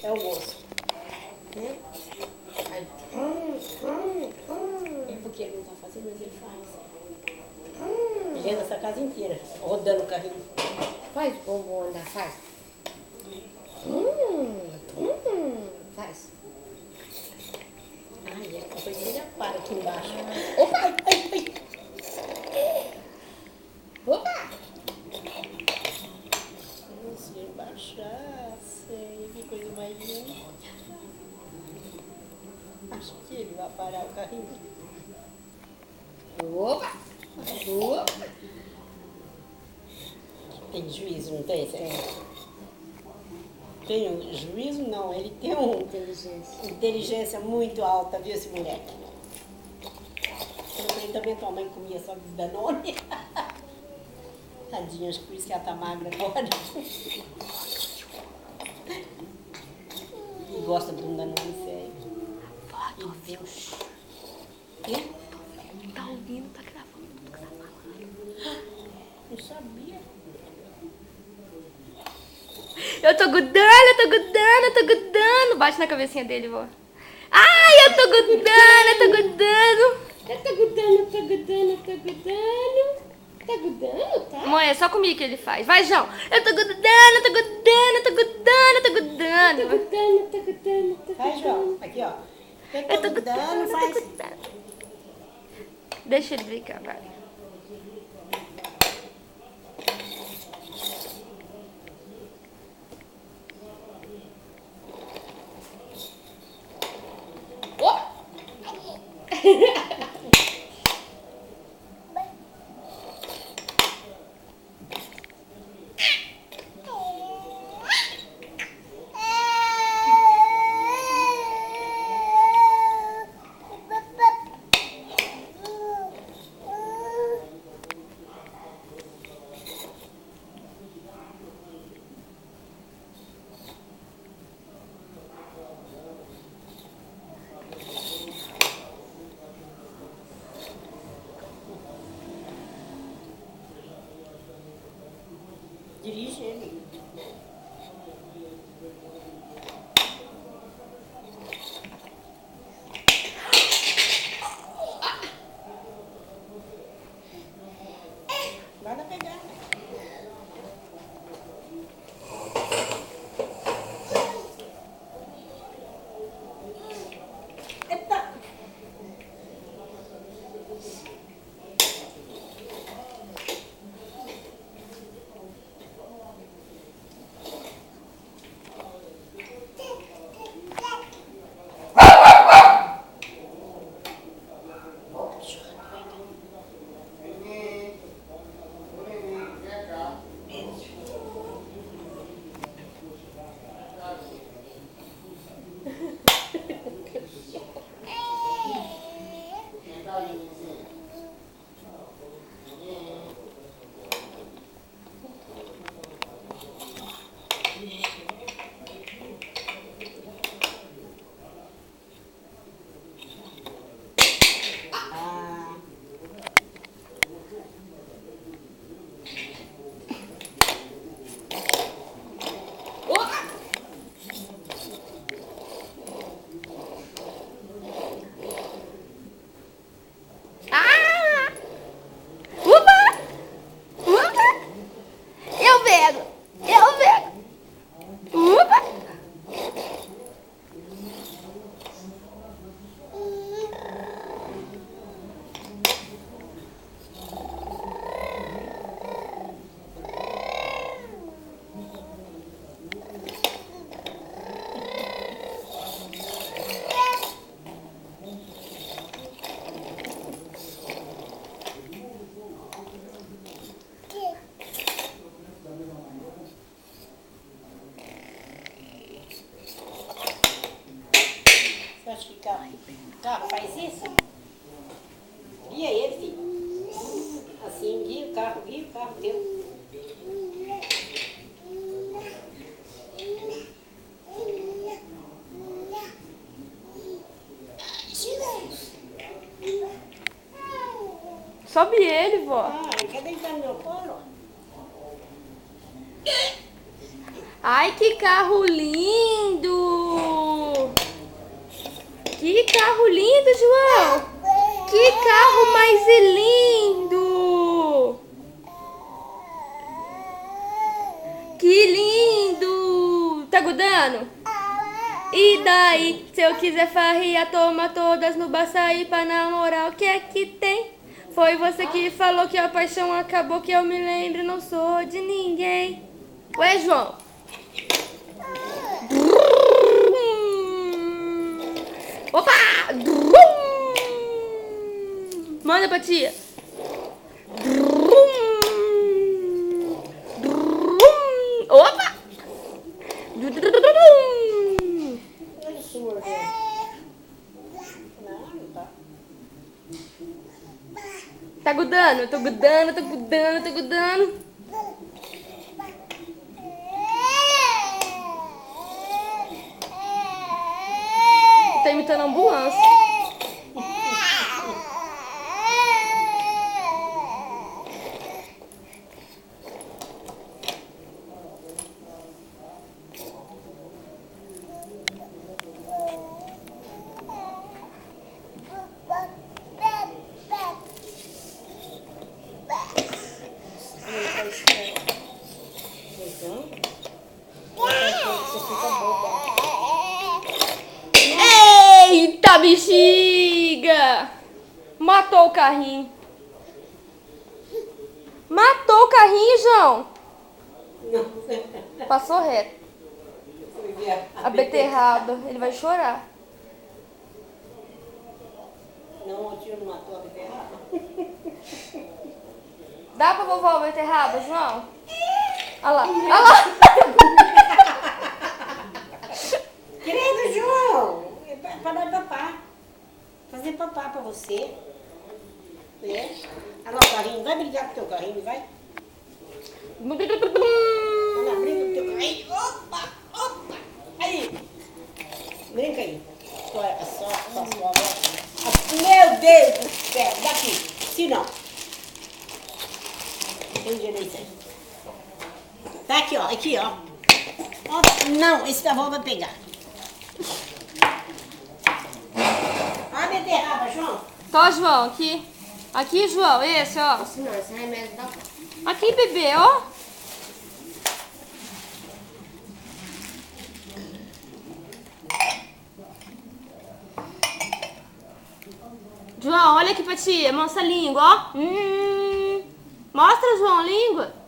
É o gosto. Né? Aí, é porque ele não tá fazendo, mas ele faz. Ele anda essa casa inteira, rodando o carrinho. Faz o bombom andar, faz. Faz. Ai, é, depois ele para aqui embaixo. Opa! Ai, ai, ai. Opa! Se ele baixasse, que coisa mais linda. Acho que ele vai parar o carrinho. Opa! Opa! Tem juízo, não tem? Tem juízo? Não, ele tem uma inteligência muito alta, viu, esse moleque? Eu também tua mãe comia só de Danone. Tadinha, acho que por isso que ela tá magra agora. E gosta de um Danone sério. E Deus. Tá ouvindo, tá gravando tudo que tá falando. Não sabia. Eu tô grudando. Bate na cabecinha dele, vó. Ai, eu tô grudando. Tá grudando, tá? Mãe, é só comigo que ele faz. Vai, João. Eu tô grudando. Vai, João. Aqui, ó. Eu tô grudando, faz. Deixa ele brincar, vai. Dirige ele. Vai lá pegar. Eita! Você acha que carro faz isso? Guia ele, filho. Assim, guia o carro teu. Sobe ele, vó. Ah, ele quer deitar no meu colo? Ai, que carro lindo! carro lindo, João! Que carro mais lindo! Que lindo! Tá gostando? E daí, se eu quiser farria, toma todas no baçaí pra namorar, o que é que tem? Foi você que falou que a paixão acabou, que eu me lembro, não sou de ninguém. Ué, João? Opa! Manda pra tia. Opa! Tá grudando, tô grudando, tô grudando, tô grudando. Tá imitando a ambulância. Eita, bexiga! Matou o carrinho. Matou o carrinho, João. Passou reto. A beterraba. Ele vai chorar. Não, o tio não matou a beterraba. Dá pra vovó a beterraba, João? Olha lá. Olha lá. Querido João, é pra dar papá. Fazer papá pra você. É. Olha lá o carrinho, vai brigar com o teu carrinho, vai? Olha lá, briga com o teu carrinho. Opa, opa. Aí. Brinca aí. Só. Meu Deus do céu, daqui. Se não. Tem direito aí. Tá aqui, ó. Aqui, ó. Ó, não, esse da avó vai pegar. Olha a beterraba, João. Tó, João, aqui. Aqui, João, esse, ó. Não, esse remédio dá. Aqui, bebê, ó. João, olha aqui pra tia. Mostra a língua, ó. Mostra, João, a língua.